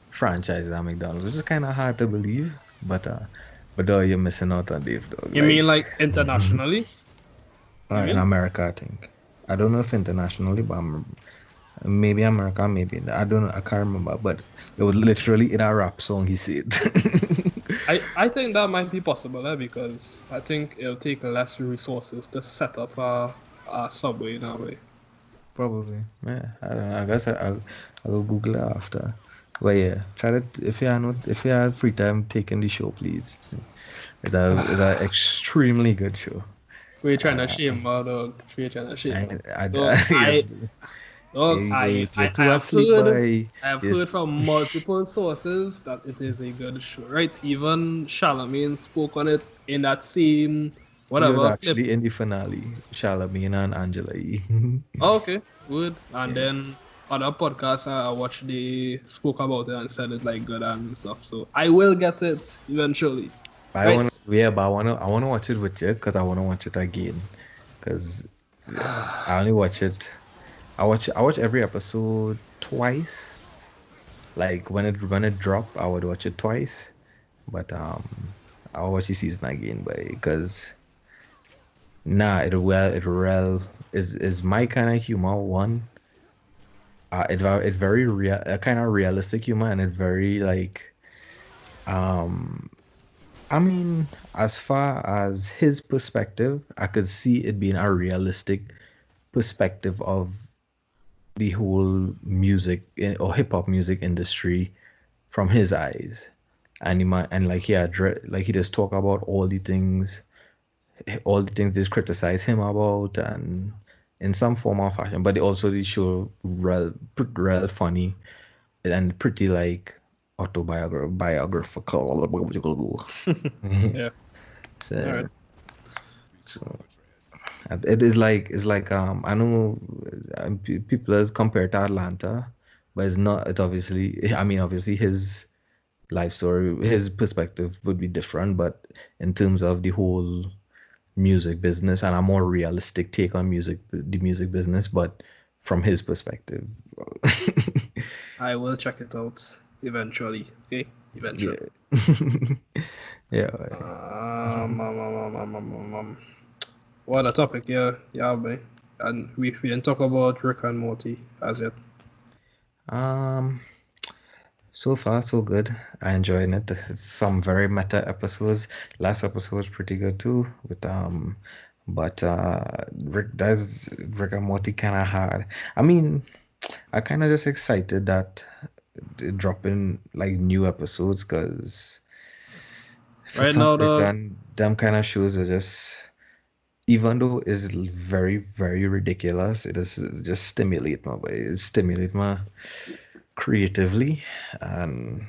franchises than McDonald's, which is kind of hard to believe. But you're missing out on Dave, dog. You Like mean, like, internationally? You in mean? America, I think. I don't know if internationally, but maybe America, maybe I don't know. I can't remember, but it was literally in a rap song. He said, I think that might be possible, because I think it'll take less resources to set up a subway in a way. probably. Yeah, I don't know. I guess I'll Google it after. But yeah, try to if you have free time, taking the show, please. It's a extremely good show. We're trying to Uh, shame, dog. We're trying to shame. So I dog, you're too asleep, boy. I have heard Yes, from multiple sources that it is a good show, right? Even Charlemagne spoke on it in that same he was whatever clip. actually in the finale. Charlamagne and Angela Yee. Oh, okay, good. And Yeah. then other podcasts I watched, they spoke about it and said it's like good and stuff. So I will get it eventually, But I right? want to, yeah, but I wanna watch it with you because I wanna watch it again. Because I only watch it. I watch every episode twice. Like when it drop, I would watch it twice. But I'll watch the season again, because it is my kind of humor. One, it very real, kind of realistic humor, and it very like um I mean, as far as his perspective, I could see it being a realistic perspective of the whole music or hip hop music industry from his eyes. And like he just talk about all the things they criticize him about, and in some form or fashion. But they show real funny and pretty like autobiographical. Yeah. All So, right. so it is like I know people is compared to Atlanta, but it's not. It's obviously I mean obviously his life story, his perspective would be different, but in terms of the whole music business and a more realistic take on the music business, but from his perspective. I will check it out eventually. Okay, Yeah. eventually. Yeah. What a topic, yeah, yeah, man. And we didn't talk about Rick and Morty as yet. Um, so far so good. I enjoying it. It's some very meta episodes. Last episode was pretty good too, with But Rick and Morty kind of hard. I mean, I kind of just excited that they're dropping like new episodes because for Right some now, the reason, them kind of shows are just, even though it's very, very ridiculous, it is just stimulate my, it stimulate my creatively, and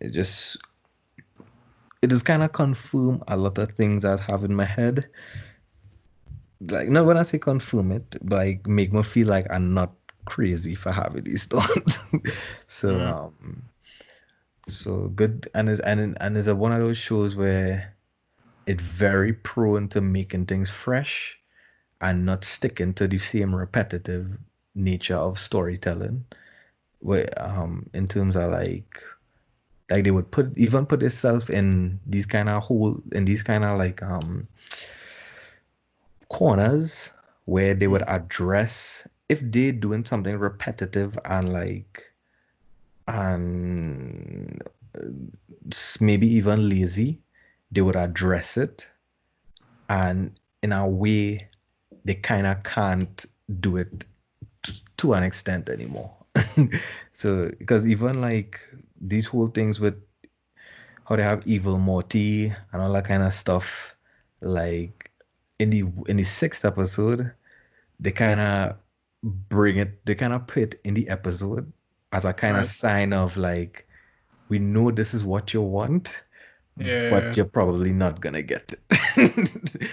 it just, it is kind of confirm a lot of things I have in my head. Like, not when I say confirm it, but like make me feel like I'm not crazy for having these thoughts. So mm, so good, and it's a one of those shows where it's very prone to making things fresh and not sticking to the same repetitive nature of storytelling. Where in terms of like they would put itself in these kind of hole in these kind of like corners where they would mm, address if they're doing something repetitive and like and maybe even lazy, they would address it, and in a way they kind of can't do it to an extent anymore. So because even like these whole things with how they have evil Morty and all that kind of stuff, like in the sixth episode, they kind of they kind of put in the episode as a kind of right. sign of like, we know this is what you want, but Yeah, you're probably not gonna get it.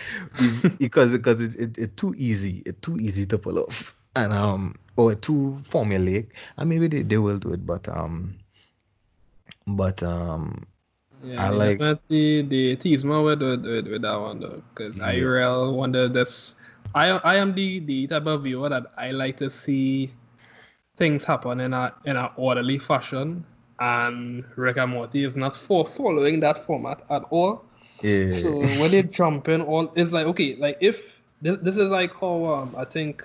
Because it's too easy. It's too easy to pull off. And or too formulaic. And maybe they will do it, but yeah, I they like, definitely tease me with that one though, because I yeah. real wonder this. I am the type of viewer that I like to see things happen in a orderly fashion, and Rick and Morty is not following that format at all. Yeah. So when they jump in, all it's like okay, like if this is like how I think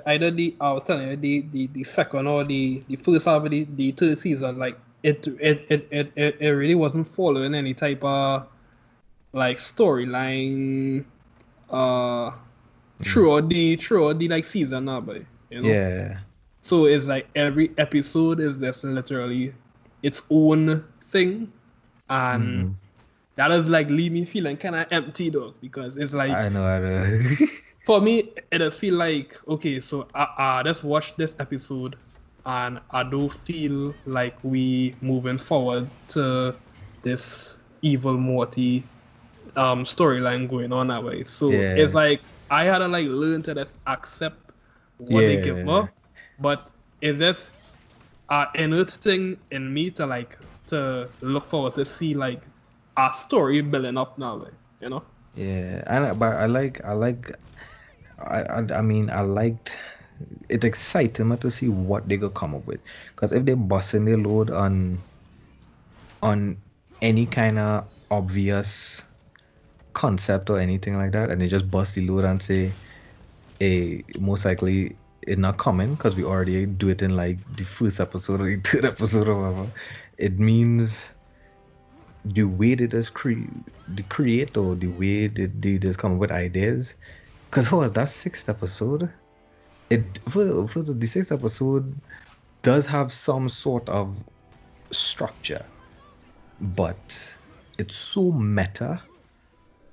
either the I was telling you the second or the first half of the third season, like it really wasn't following any type of like storyline uh Mm. throughout the like season now, but you know. Yeah. So it's like every episode is just literally its own thing, and Mm. that is like leave me feeling kind of empty though, because it's like I know. I know. for me it does feel like okay, so I just watch this episode, and I do feel like we moving forward to this evil Morty storyline going on that way. So it's Yeah. like I had to like learn to just accept what they give Yeah. me, but it's just inert thing in me to like to look forward to see like a story building up now, like, you know. Yeah. But I mean, I liked it. Excited me to see what they could come up with. Because if they busting their load on any kind of obvious concept or anything like that, and they just bust the load and say, "Hey, most likely it's not coming because we already do it in like the first episode or the third episode or whatever." It means the way they just the creator, the way they just come up with ideas. Because what was that sixth episode? It for the sixth episode does have some sort of structure, but it's so meta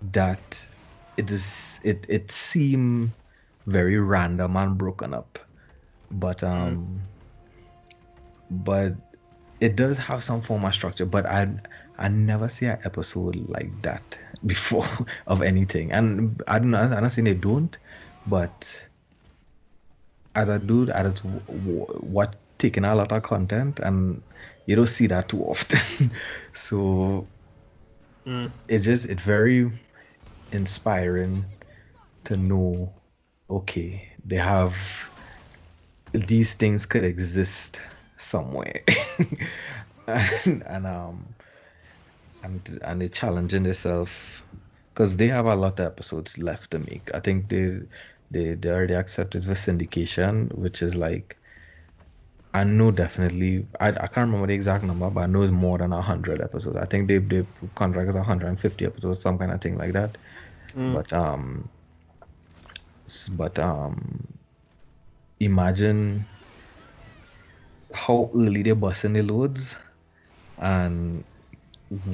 that it seem very random and broken up. But Mm. um but it does have some form of structure, but I never see an episode like that before of anything. And I don't know, I'm not saying they don't, but as a dude, I just what taking a lot of content, and you don't see that too often. So Mm. it's very inspiring to know, okay, they have these things could exist somewhere. And and they're challenging themselves because they have a lot of episodes left to make. I think they already accepted for syndication, which is like, I know definitely, I can't remember the exact number, but I know it's more than 100 episodes. I think they contract is 150 episodes, some kind of thing like that. Mm. But but imagine how early they bust in the loads and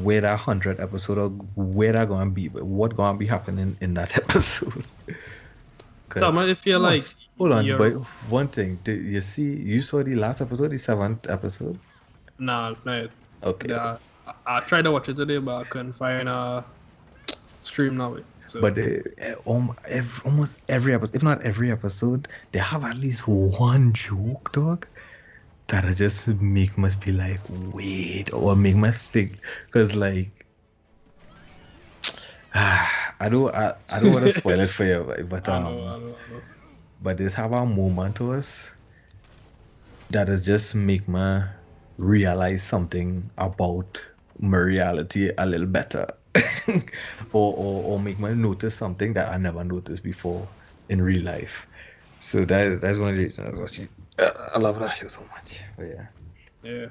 where that 100 episode of where that gonna be, but what gonna be happening in that episode. Cause Tell me if you're like hold on, but you're one thing, did you see you saw the last episode, the seventh episode? nah, no. Okay, okay. I tried to watch it today, but I couldn't find a stream now. So But almost every episode, if not every episode, they have at least one joke, dog, that'll just make us be like, wait, or make me think. Because, like, I don't want to spoil it for you, but I know. but this have a moment to us that is just make me realize something about my reality a little better. Or make me notice something that I never noticed before in real life. So that's one of the reasons I was watching. I love that show so much. But yeah. Yeah.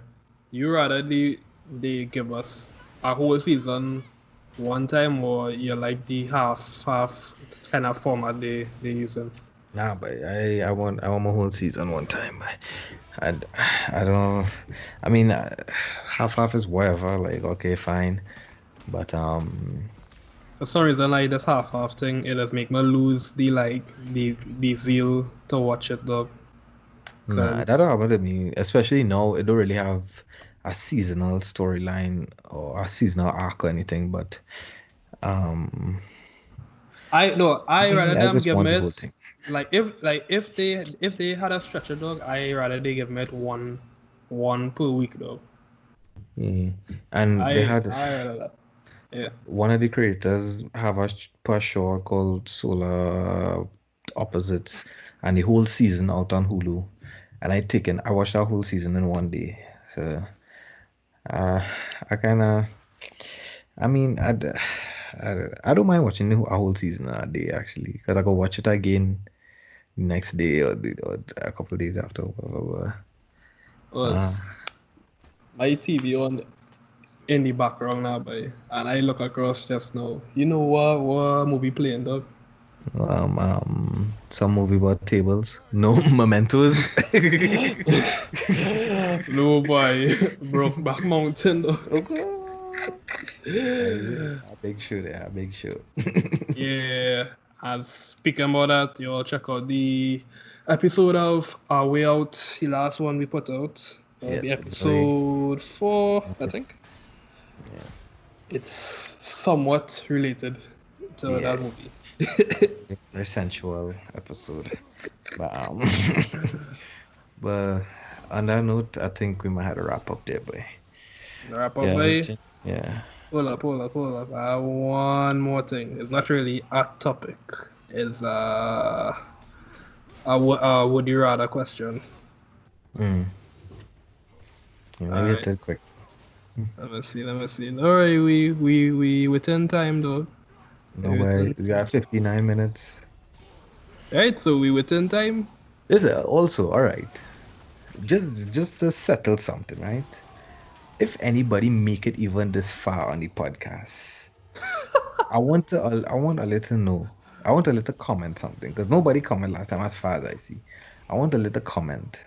You rather they give us a whole season one time, or you like the half kind of format they using? Nah, but I want my whole season one time. I I don't. I mean, half is whatever. Like, okay, fine. But For some reason, like this half thing, it does make me lose the zeal to watch it, dog. nah, that Cause don't happen to me. Especially now, it don't really have a seasonal storyline or a seasonal arc or anything. But um, I rather I them just give want me the whole it thing. if they had a stretcher, dog, I rather they give me it one per week, dog. Yeah. And they had I rather that. Yeah. one of the creators have a show called Solar Opposites, and the whole season out on Hulu. And I watched that whole season in one day. So uh, I kind of, I mean, I don't mind watching a whole season in a day actually, because I go watch it again next day or a couple of days after. Blah, blah, blah. Uh, Was my TV on in the background now, boy, and I look across just now. You know what movie playing, dog? some movie about tables, no mementos. No boy, Brokeback Mountain, dog. Okay. A big show there, a big show. Yeah. And speaking about that, you all check out the episode of Our Way Out, the last one we put out. That'll Yes, be very, episode 4, I think. yeah, It's somewhat related to yeah, that movie. very sensual episode. But but on that note, I think we might have to wrap up there, boy. Wrap up, Yeah, boy. yeah. Hold up. I have one more thing. It's not really a topic. It's a would you rather question. Mm. Yeah, maybe it Alright. did quick. Let me see. Alright, we within time though. No We way. within We got 59 minutes. Right, so we within time. This is also all right. Just to settle something, right? If anybody make it even this far on the podcast, I want a little know. I want a little comment something because nobody comment last time as far as I see. I want a little comment.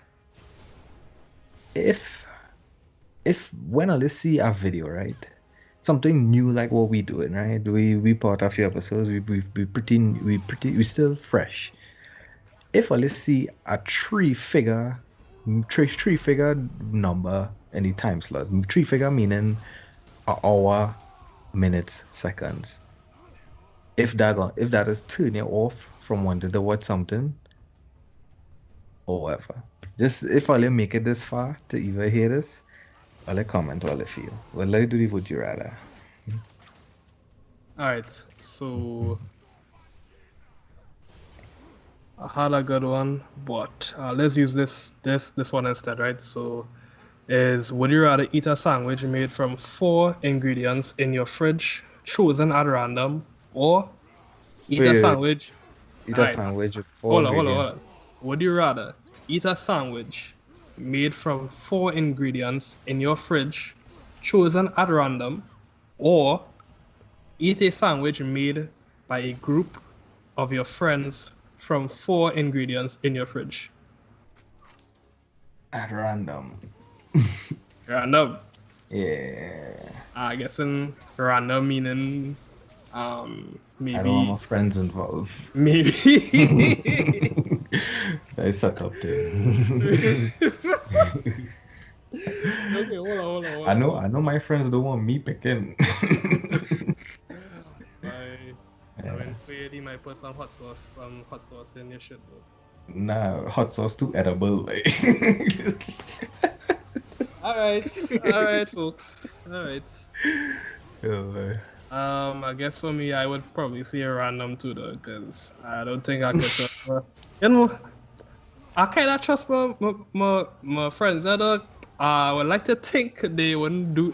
If when I see a video, right? Something new like what we doing, right? We put a few episodes. We still fresh. If I see a three figure number in the time slot, three figure meaning an hour, minutes, seconds. If that is turning you off from wanting to watch something or whatever. Just if I'll make it this far to even hear this, I'll comment what I feel. Well, let do the would you rather. Alright, so I had a good one, but let's use this one instead, right? So is would you rather eat a sandwich made from 4 ingredients in your fridge, chosen at random, or eat a Wait, sandwich? eat All a right, sandwich with four ingredients. hold on. Would you rather eat a sandwich made from 4 ingredients in your fridge, chosen at random, or eat a sandwich made by a group of your friends from 4 ingredients in your fridge. At random. Random. Yeah. I guess in random meaning I don't want my maybe friends involved. maybe I suck up thing. okay, hold on, hold on, hold I on, know hold I know my friends don't want me picking. on. I Yeah. mean, Quaid, might put some hot sauce in your shit, though. Nah, hot sauce too edible. Like. All right, folks. All right. Yeah, I guess for me, I would probably say random too, though, because I don't think I could trust her. You know, I kind of trust my friends. I don't. I would like to think they wouldn't do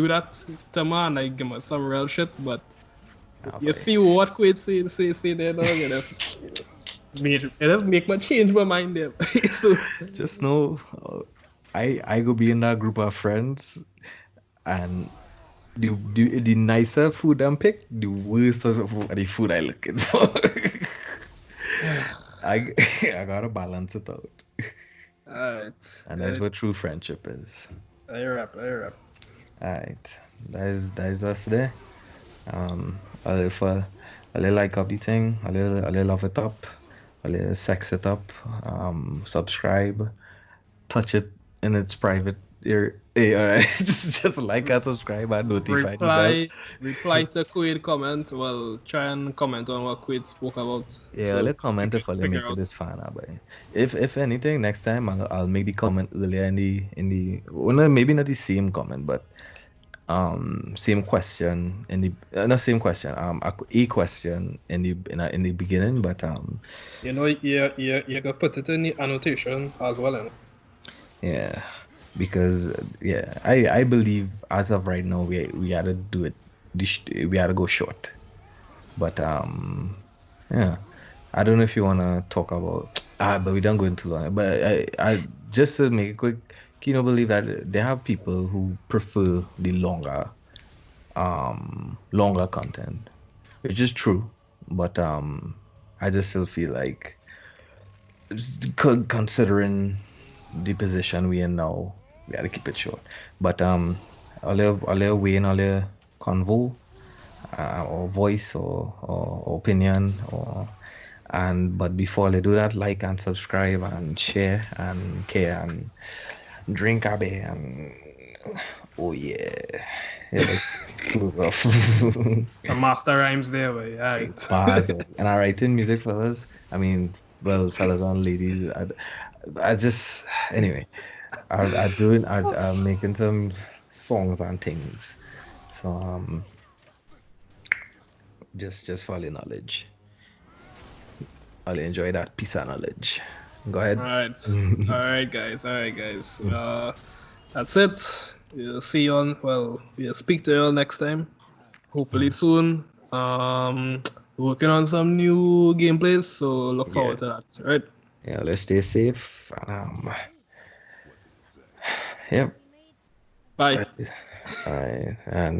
that to me and like give me some real shit, but nah, you boy. see what Quaid say there, dog. It just make me change my mind there. So, Just know, I go be in that group of friends, and the nicer food I'm pick, the worst of the food I looking for. I I gotta balance it out, alright, and that's what true friendship is. I rap, I rap. All right, that is us there. A little for a little like up the thing, a little love it up, a little sex it up. Subscribe, touch it in its private ear. Hey, all right, just like and subscribe and notify the bell. Reply to Quaid comment. Well, try and comment on what Quaid spoke about, Yeah, so let we comment can if I'll figure make it out. this far now, but if anything, next time I'll make the comment earlier in the well, no, maybe not the same comment, but same question in the not same question a question in the beginning, but You can put it in the annotation as well. And yeah, because yeah, I believe as of right now we gotta do it. We gotta go short, but yeah, I don't know if you wanna talk about but we don't go into long. But I just to make it quick, Kino believe that they have people who prefer the longer content, which is true, but I just still feel like considering the position we in now, we gotta keep it short. But I'll weigh in, I'll convo, or voice, or opinion, or and but before they do that, like and subscribe and share and care and drink abe and oh yeah, yeah, let's close off. some master rhymes there, but alright. Bars, and I writing music, fellas. I mean, well, fellas and ladies. I just anyway. I'm making some songs and things. So just for the knowledge. I'll enjoy that piece of knowledge. Go ahead. Alright. Alright, guys. Alright, guys. That's it. We'll see you on, well, we'll speak to you all next time. Hopefully soon. Working on some new gameplays, so look Yeah. forward to that. Right? Yeah, let's stay safe. Yep. Bye. All right. And